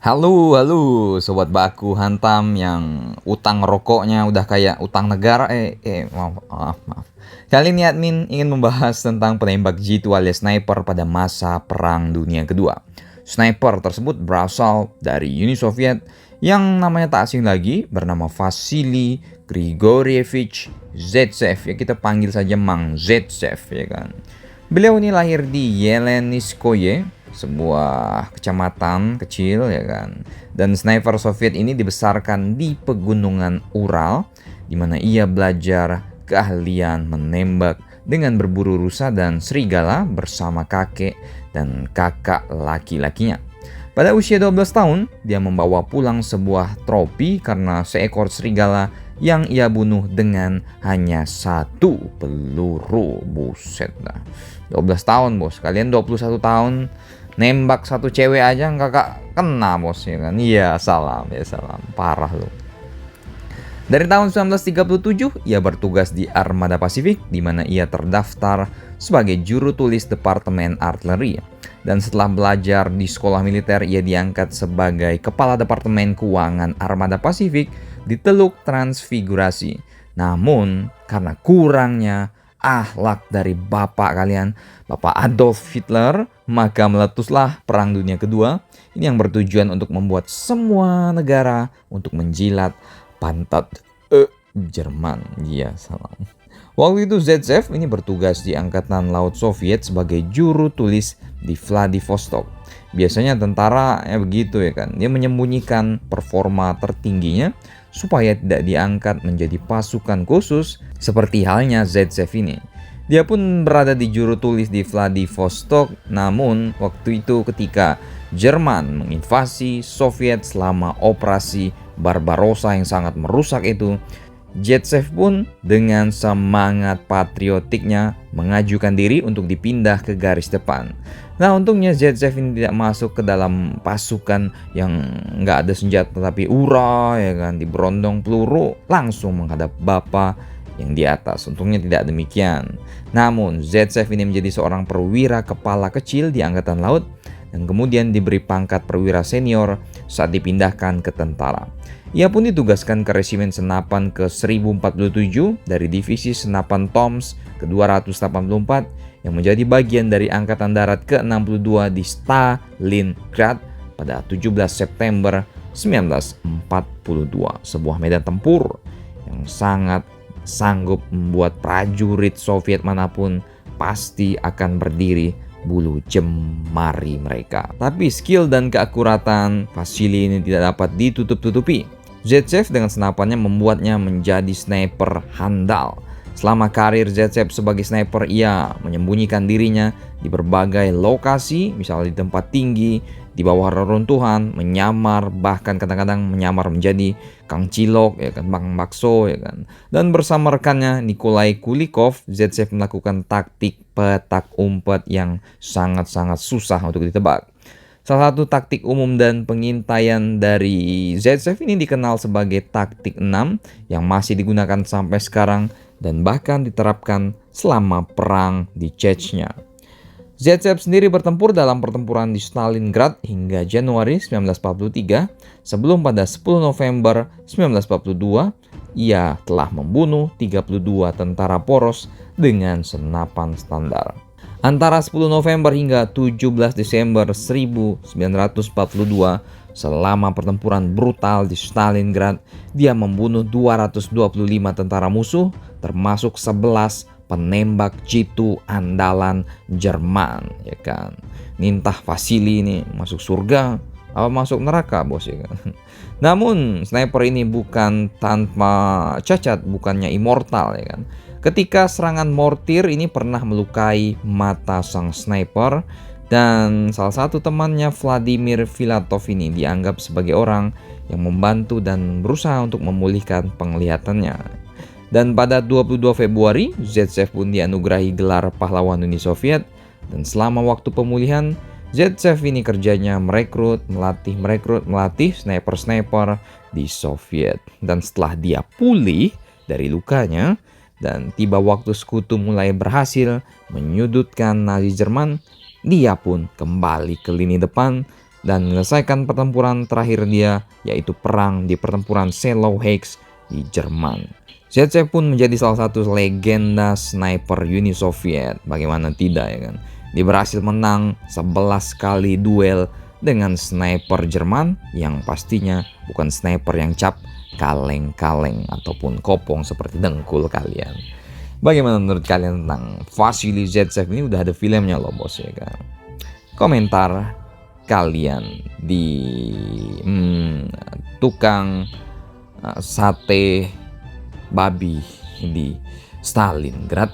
Halo, sobat baku hantam yang utang rokoknya udah kayak utang negara. Maaf. Kali ini admin ingin membahas tentang penembak jitu alias sniper pada masa Perang Dunia Kedua. Sniper tersebut berasal dari Uni Soviet yang namanya tak asing lagi, bernama Vasily Grigorievich Zaitsev. Ya kita panggil saja Mang Zaitsev, ya kan. Beliau ini lahir di Yeleniskoye, sebuah kecamatan kecil, ya kan. Dan sniper Soviet ini dibesarkan di pegunungan Ural, di mana ia belajar keahlian menembak dengan berburu rusa dan serigala bersama kakek dan kakak laki-lakinya. Pada usia 12 tahun, dia membawa pulang sebuah trofi karena seekor serigala yang ia bunuh dengan hanya satu peluru. Buset dah. 12 tahun bos, kalian 21 tahun nembak satu cewek aja nggak kena bos, ya kan. Iya salam, parah loh. Dari tahun 1937 ia bertugas di Armada Pasifik, di mana ia terdaftar sebagai juru tulis Departemen Artileri. Dan setelah belajar di sekolah militer, ia diangkat sebagai kepala Departemen Keuangan Armada Pasifik di Teluk Transfigurasi. Namun karena kurangnya akhlak dari bapak kalian, Bapak Adolf Hitler, maka meletuslah Perang Dunia Kedua. Ini yang bertujuan untuk membuat semua negara untuk menjilat pantat Jerman. Iya, salam. Waktu itu Zaitsev ini bertugas di Angkatan Laut Soviet sebagai juru tulis di Vladivostok. Biasanya tentara begitu, ya kan. Dia menyembunyikan performa tertingginya supaya tidak diangkat menjadi pasukan khusus seperti halnya Zaitsev ini. Dia pun berada di juru tulis di Vladivostok, namun waktu itu ketika Jerman menginvasi Soviet selama operasi Barbarossa yang sangat merusak itu, Zaitsev pun dengan semangat patriotiknya mengajukan diri untuk dipindah ke garis depan. Nah, untungnya Zaitsev ini tidak masuk ke dalam pasukan yang nggak ada senjata tapi ya kan, diberondong peluru langsung menghadap bapak yang di atas. Untungnya tidak demikian. Namun Zaitsev ini menjadi seorang perwira kepala kecil di Angkatan Laut dan kemudian diberi pangkat perwira senior saat dipindahkan ke tentara. Ia pun ditugaskan ke Resimen Senapan ke-1047 dari Divisi Senapan Toms ke-284 yang menjadi bagian dari Angkatan Darat ke-62 di Stalingrad pada 17 September 1942. Sebuah medan tempur yang sangat sanggup membuat prajurit Soviet manapun pasti akan berdiri bulu jemari mereka. Tapi skill dan keakuratan Vasily ini tidak dapat ditutup-tutupi. Zaitsev dengan senapannya membuatnya menjadi sniper handal. Selama karir Zaitsev sebagai sniper, ia menyembunyikan dirinya di berbagai lokasi, misalnya di tempat tinggi, di bawah reruntuhan, menyamar, bahkan kadang-kadang menyamar menjadi Kang Cilok, ya kan, Bang Bakso, ya kan. Dan bersama rekannya Nikolai Kulikov, Zaitsev melakukan taktik petak umpet yang sangat-sangat susah untuk ditebak. Salah satu taktik umum dan pengintaian dari Zaitsev ini dikenal sebagai taktik 6 yang masih digunakan sampai sekarang dan bahkan diterapkan selama perang di Chechnya. Zaitsev sendiri bertempur dalam pertempuran di Stalingrad hingga Januari 1943, sebelum pada 10 November 1942 ia telah membunuh 32 tentara poros dengan senapan standar. Antara 10 November hingga 17 Desember 1942, selama pertempuran brutal di Stalingrad, dia membunuh 225 tentara musuh, termasuk 11 penembak jitu andalan Jerman, ya kan. Nintah Vasily ini masuk surga apa masuk neraka, bos, ya kan. Namun sniper ini bukan tanpa cacat, bukannya immortal, ya kan. Ketika serangan mortir ini pernah melukai mata sang sniper, dan salah satu temannya Vladimir Filatov ini dianggap sebagai orang yang membantu dan berusaha untuk memulihkan penglihatannya. Dan pada 22 Februari, Zaitsev pun dianugerahi gelar pahlawan Uni Soviet, dan selama waktu pemulihan, Zaitsev ini kerjanya melatih sniper-sniper di Soviet. Dan setelah dia pulih dari lukanya, dan tiba waktu sekutu mulai berhasil menyudutkan Nazi Jerman, dia pun kembali ke lini depan dan menyelesaikan pertempuran terakhir dia, yaitu perang di pertempuran Seelow Heights di Jerman. Zaitsev pun menjadi salah satu legenda sniper Uni Soviet. Bagaimana tidak ya kan? Dia berhasil menang 11 kali duel dengan sniper Jerman yang pastinya bukan sniper yang cap kaleng-kaleng ataupun kopong seperti dengkul kalian. Bagaimana menurut kalian tentang Vasily Zaitsev ini? Udah ada filmnya loh bos ya kan. Komentar kalian di tukang sate babi di Stalingrad.